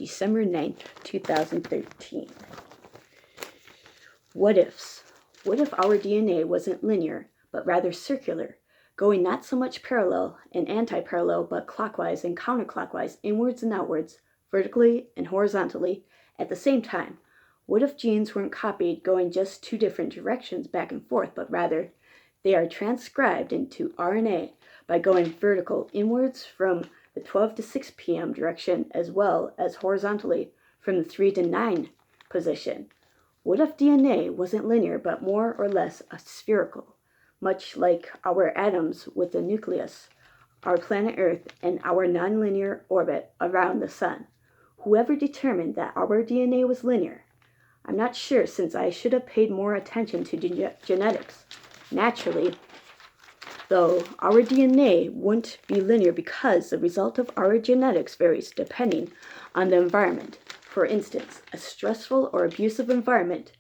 December 9th, 2013. What ifs? What if our DNA wasn't linear, but rather circular, going not so much parallel and anti-parallel, but clockwise and counterclockwise, inwards and outwards, vertically and horizontally, at the same time? What if genes weren't copied going just two different directions back and forth, but rather they are transcribed into RNA by going vertical inwards from the 12 to 6 p.m. direction, as well as horizontally from the 3 to 9 position? What if DNA wasn't linear, but more or less spherical, much like our atoms with the nucleus, our planet Earth, and our nonlinear orbit around the sun? Whoever determined that our DNA was linear? I'm not sure, since I should have paid more attention to genetics. Naturally, though, our DNA wouldn't be linear because the result of our genetics varies depending on the environment. For instance, a stressful or abusive environment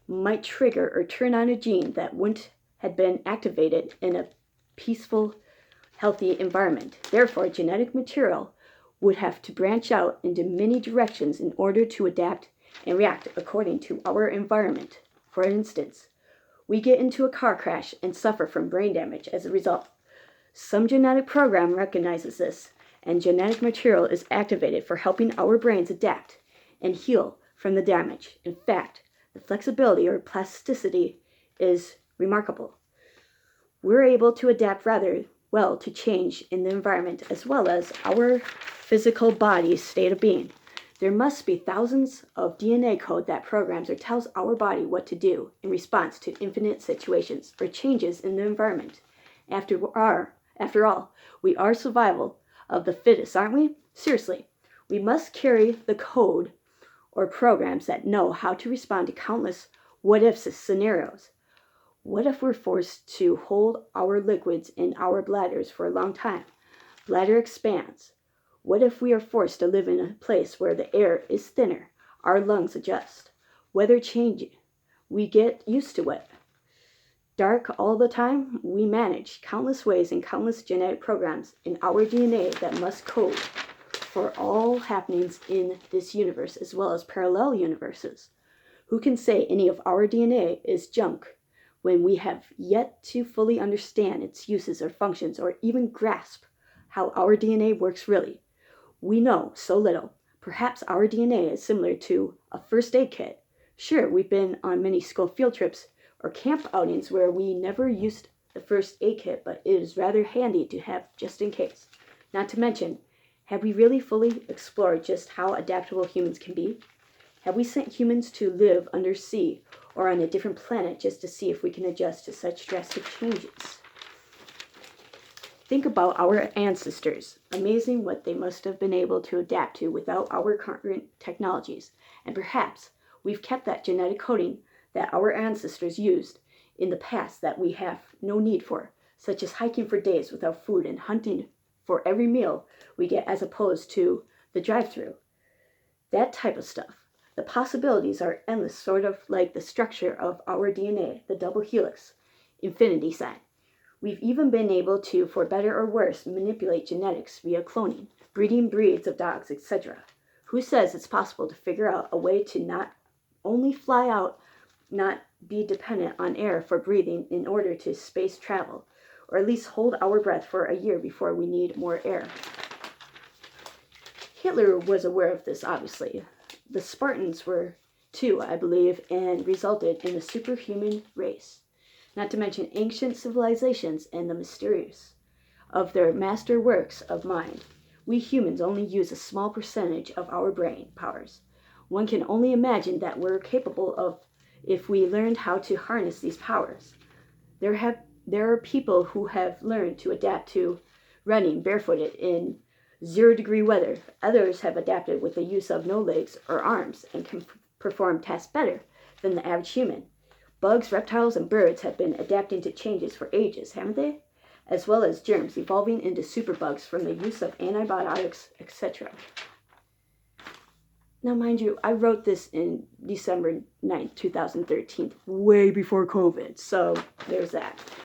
might trigger or turn on a gene that wouldn't have been activated in a peaceful, healthy environment. Therefore, genetic material would have to branch out into many directions in order to adapt and react according to our environment. For instance, we get into a car crash and suffer from brain damage as a result. Some genetic program recognizes this, and genetic material is activated for helping our brains adapt and heal from the damage. In fact, the flexibility or plasticity is remarkable. We're able to adapt rather well to change in the environment, as well as our physical body's state of being. There must be thousands of DNA code that programs or tells our body what to do in response to infinite situations or changes in the environment. After all, we are survival of the fittest, aren't we? Seriously, we must carry the code or programs that know how to respond to countless what-if scenarios. What if we're forced to hold our liquids in our bladders for a long time? Bladder expands. What if we are forced to live in a place where the air is thinner? Our lungs adjust. Weather changes. We get used to it. Dark all the time? We manage countless ways and countless genetic programs in our DNA that must code for all happenings in this universe, as well as parallel universes. Who can say any of our DNA is junk when we have yet to fully understand its uses or functions, or even grasp how our DNA works really? We know so little. Perhaps our DNA is similar to a first aid kit. Sure, we've been on many school field trips or camp outings where we never used the first aid kit, but it is rather handy to have just in case. Not to mention, have we really fully explored just how adaptable humans can be? Have we sent humans to live undersea or on a different planet just to see if we can adjust to such drastic changes? Think about our ancestors. Amazing what they must have been able to adapt to without our current technologies. And perhaps we've kept that genetic coding that our ancestors used in the past that we have no need for, such as hiking for days without food and hunting for every meal we get, as opposed to the drive-thru. That type of stuff. The possibilities are endless, sort of like the structure of our DNA, the double helix, infinity sign. We've even been able to, for better or worse, manipulate genetics via cloning, breeding breeds of dogs, etc. Who says it's possible to figure out a way to not only fly out, not be dependent on air for breathing in order to space travel, or at least hold our breath for a year before we need more air? Hitler was aware of this, obviously. The Spartans were too, I believe, and resulted in a superhuman race. Not to mention ancient civilizations and the mysteries of their master works of mind. We humans only use a small percentage of our brain powers. One can only imagine that we're capable of if we learned how to harness these powers. There are people who have learned to adapt to running barefooted in 0-degree weather. Others have adapted with the use of no legs or arms and can perform tasks better than the average human. Bugs, reptiles, and birds have been adapting to changes for ages, haven't they? As well as germs evolving into superbugs from the use of antibiotics, etc. Now, mind you, I wrote this in December 9th, 2013, way before COVID, so there's that.